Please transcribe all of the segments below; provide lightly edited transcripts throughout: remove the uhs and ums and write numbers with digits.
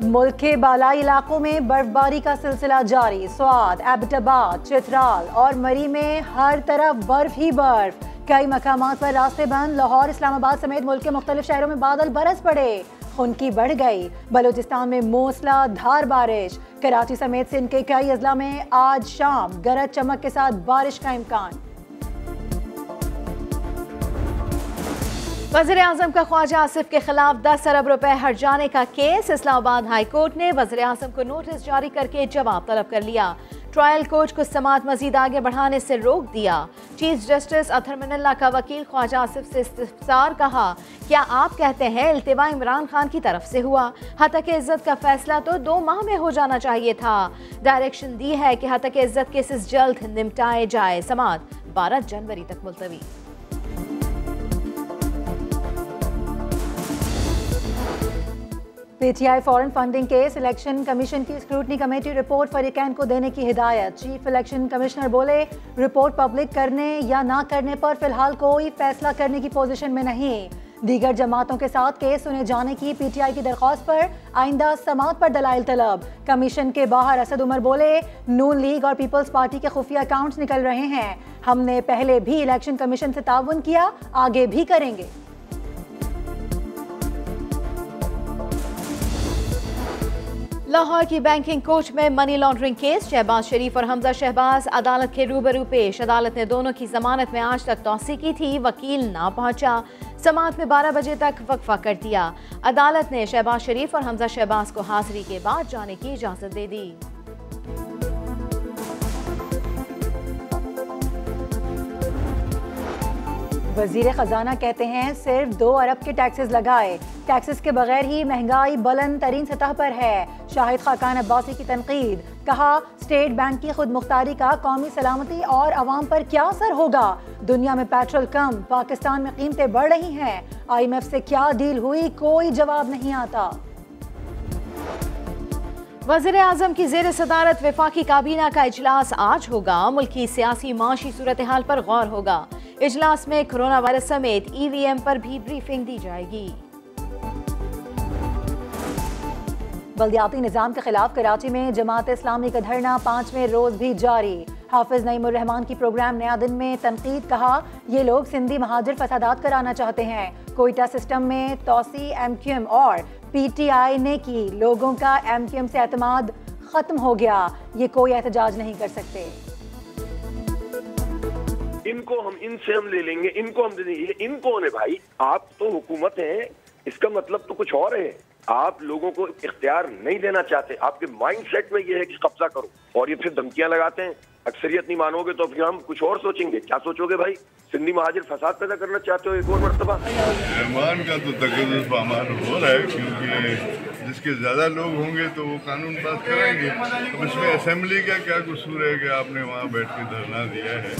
मुल्क के बालाई इलाकों में बर्फबारी का सिलसिला जारी। स्वात, एबटाबाद, चित्राल और मरी में हर तरफ बर्फ ही बर्फ। कई मकामात पर रास्ते बंद। लाहौर, इस्लामाबाद समेत मुल्क के मुख्तलिफ शहरों में बादल बरस पड़े। खुनकी बढ़ गई। बलूचिस्तान में मूसलाधार बारिश। कराची समेत सिंध के कई अजला में आज शाम गरज चमक के साथ बारिश का इम्कान। वज़ीर आज़म का ख्वाजा आसिफ के खिलाफ 10 अरब रुपए हर्जाने का केस। इस्लामाबाद हाई कोर्ट ने वज़ीर आज़म को नोटिस जारी करके जवाब तलब कर लिया। ट्रायल कोर्ट को समाअत मजीद आगे बढ़ाने से रोक दिया। चीफ जस्टिस अतहर मिनल्ला का वकील ख्वाजा आसिफ से इस्तिफसार कहा, क्या आप कहते हैं इल्तिवा इमरान खान की तरफ से हुआ? हतक इज्जत का फैसला तो 2 माह में हो जाना चाहिए था। डायरेक्शन दी है कि हतक इज्जत केसेस जल्द निपटाए जाए। समाअत 12 जनवरी तक मुलतवी। PTI foreign funding case. Election commission की स्क्रूटनी कमेटी रिपोर्ट फरीकैन को देने की हिदायत। चीफ इलेक्शन कमिश्नर बोले, रिपोर्ट पब्लिक करने या ना करने पर फिलहाल कोई फैसला करने की पोजीशन में नहीं। दीगर जमातों के साथ केस सुने जाने की पीटीआई की दरख्वास्त पर आइंदा समाअत पर दलाइल तलब। कमीशन के बाहर असद उमर बोले, नून लीग और पीपल्स पार्टी के खुफिया अकाउंट्स निकल रहे हैं। हमने पहले भी इलेक्शन कमीशन से ताउन किया, आगे भी करेंगे। लाहौर की बैंकिंग कोच में मनी लॉन्ड्रिंग केस। शहबाज शरीफ और हमजा शहबाज अदालत के रूबरू पेश। अदालत ने दोनों की जमानत में आज तक तौसी की थी। वकील ना पहुंचा। समाअत में 12 बजे तक वक्फा कर दिया। अदालत ने शहबाज शरीफ और हमजा शहबाज को हाजिरी के बाद जाने की इजाजत दे दी। वजीर खजाना कहते हैं सिर्फ 2 अरब के टैक्सेस लगाए। टैक्सेस के बगैर ही महंगाई बुलंद तरीन सतह पर है। शाहिद खाकान अब्बासी की तनकीद। कहा, स्टेट बैंक की खुद मुख्तारी का कौमी सलामती और अवाम पर क्या असर होगा? दुनिया में पेट्रोल कम, पाकिस्तान में कीमतें बढ़ रही हैं। IMF से क्या डील हुई, कोई जवाब नहीं आता। वज़ीर आज़म की ज़ेर सदारत वफाकी काबीना का इजलास आज होगा। मुल्क की सियासी माशी सूरत हाल पर गौर होगा। इजलास में कोरोना वायरस समेत EVM पर भी ब्रीफिंग दी जाएगी। बल्दियाती निज़ाम के खिलाफ कराची में जमात इस्लामी का धरना 5वें रोज भी जारी। हाफिज नईमुर रहमान की प्रोग्राम नया दिन में तनकीद। कहा, ये लोग सिंधी महाजिर फसादात कराना चाहते हैं। कोयटा सिस्टम में तोसी MQM और PTI ने की। लोगों का MQM से एतमाद खत्म हो गया। ये कोई एहतजाज नहीं कर सकते। इनसे हम ले लेंगे, इनको हम दे देंगे। ये इनको ने भाई, आप तो हुकूमत हैं, इसका मतलब तो कुछ और है। आप लोगों को इख्तियार नहीं देना चाहते। आपके माइंडसेट में ये है कि कब्जा करो, और ये फिर धमकियां लगाते हैं। अक्सरियत नहीं मानोगे तो फिर हम कुछ और सोचेंगे। क्या सोचोगे भाई? सिंधी महाजिर फसाद पैदा करना चाहते हो एक और मरतबा? रहमान का तो तकद्दुस पामाल हो रहा है, क्योंकि जिसके ज्यादा लोग होंगे तो वो कानून पास कराएंगे। अब इसमें असेंबली का क्या कसूर है कि आपने वहाँ बैठ के धरना दिया है?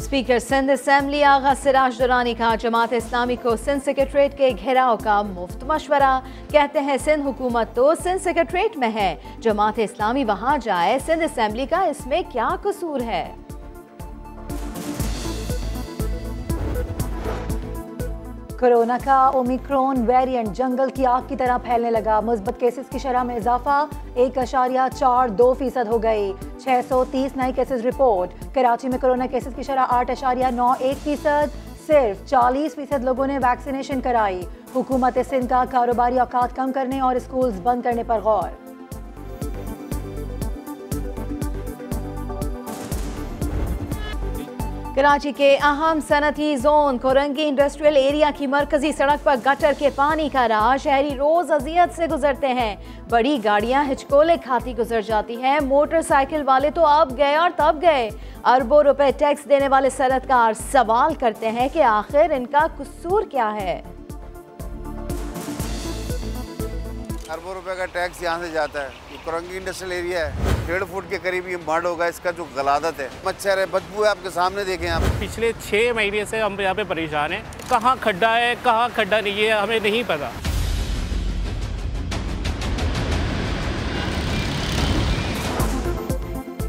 स्पीकर सिंध असेंबली आगा सिराज दुरानी का जमात इस्लामी को सिंध सेक्रेटरीट के घेराव का मुफ्त मशवरा। कहते हैं सिंध हुकूमत तो सिंध सेक्रेटरीट में है, जमात इस्लामी वहां जाए। सिंध असेंबली का इसमें क्या कसूर है? कोरोना का ओमिक्रॉन वेरिएंट जंगल की आग की तरह फैलने लगा। मुस्बत केसेस की शरह में इजाफा 1.42% हो गई। 630 नए केसेस रिपोर्ट। कराची में कोरोना केसेस की शरह 8.91%। सिर्फ 40% लोगों ने वैक्सीनेशन कराई। हुकूमत सिंध का कारोबारी औकात कम करने और स्कूल्स बंद करने पर गौर। कराची के अहम सनती जोन कोरंगी इंडस्ट्रियल एरिया की मरकजी सड़क पर गटर के पानी का रहा। शहरी रोज अजियत से गुजरते हैं। बड़ी गाड़ियां हिचकोले खाती गुजर जाती हैं। मोटरसाइकिल वाले तो अब गए और तब गए। अरबों रुपए टैक्स देने वाले सनतकार सवाल करते हैं कि आखिर इनका कसूर क्या है। अरबों रुपए का टैक्स यहाँ से जाता है। ये कोरंगी इंडस्ट्रियल एरिया है। 1.5 फुट के करीब ये मड होगा। इसका जो गलादत है, मच्छर है, बदबू है, आपके सामने देखें आप। पिछले 6 महीने से हम यहाँ पे परेशान हैं। कहाँ खड्डा है, कहाँ खड्डा नहीं है, हमें नहीं पता।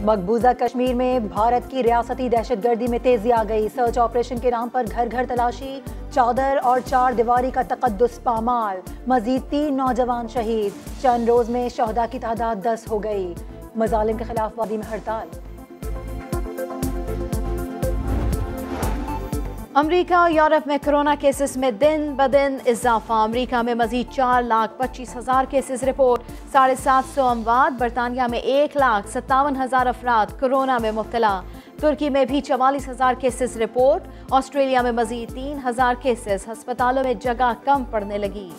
मकबूजा कश्मीर में भारत की रियासती दहशतगर्दी में तेजी आ गई। सर्च ऑपरेशन के नाम पर घर घर तलाशी, चादर और 4 दीवारी का तकद्दुस पामाल। मजीद 3 नौजवान शहीद। चंद रोज में शहदा की तादाद 10 हो गई। मजालिम के खिलाफ वादी में हड़ताल। अमरीका और यूरोप में कोरोना केसेस में दिन ब दिन इजाफा। अमरीका में मजीद 4,25,000 केसेस रिपोर्ट, 750 अमवात। बरतानिया में 1,57,000 अफराद कोरोना में मुब्तला। तुर्की में भी 44,000 केसेस रिपोर्ट। ऑस्ट्रेलिया में मजीद 3,000 केसेस। अस्पतालों में जगह कम पड़ने लगी।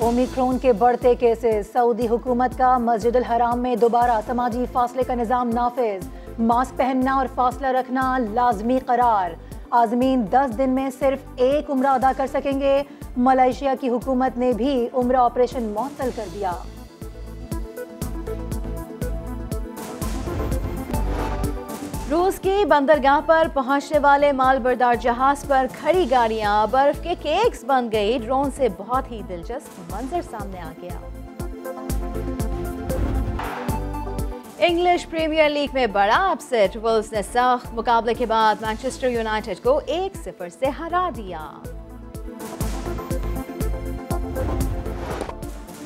ओमिक्रॉन के बढ़ते केसेस। सऊदी हुकूमत का मस्जिदुल हराम में दोबारा समाजी फासले का निज़ाम नाफिज। मास्क पहनना और फासला रखना लाजमी करार। आज़मीन 10 दिन में सिर्फ 1 उम्रा अदा कर सकेंगे। मलेशिया की हुकूमत ने भी उम्रा ऑपरेशन मुअत्तल कर दिया। रूस की बंदरगाह पर पहुंचने वाले मालबरदार जहाज पर खड़ी गाड़ियां बर्फ के केक्स बन गई। ड्रोन से बहुत ही दिलचस्प मंजर सामने आ गया। इंग्लिश प्रीमियर लीग में बड़ा अपसेट। वुल्व्स ने सख्त मुकाबले के बाद मैनचेस्टर यूनाइटेड को 1-0 से हरा दिया।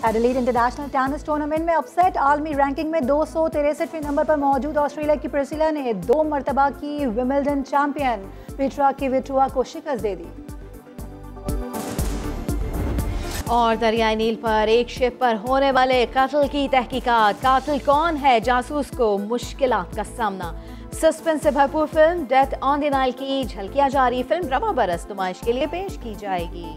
एडिलेड इंटरनेशनल टेनिस टूर्नामेंट में अपसेट। आलमी रैंकिंग में 263वें नंबर पर मौजूद ऑस्ट्रेलिया की प्रिसिला ने 2 मरतबा की विंबलडन चैंपियन पेट्रा क्विटोवा को शिकस्त दे दी। और दरियाई नील पर एक शिप पर होने वाले कत्ल की तहकीकात। कातिल कौन है, जासूस को मुश्किलात का सामना। सस्पेंस से भरपूर film death on the Nile की झलकियां जारी। फिल्म रवा बरस नुमाइश के लिए पेश की जाएगी।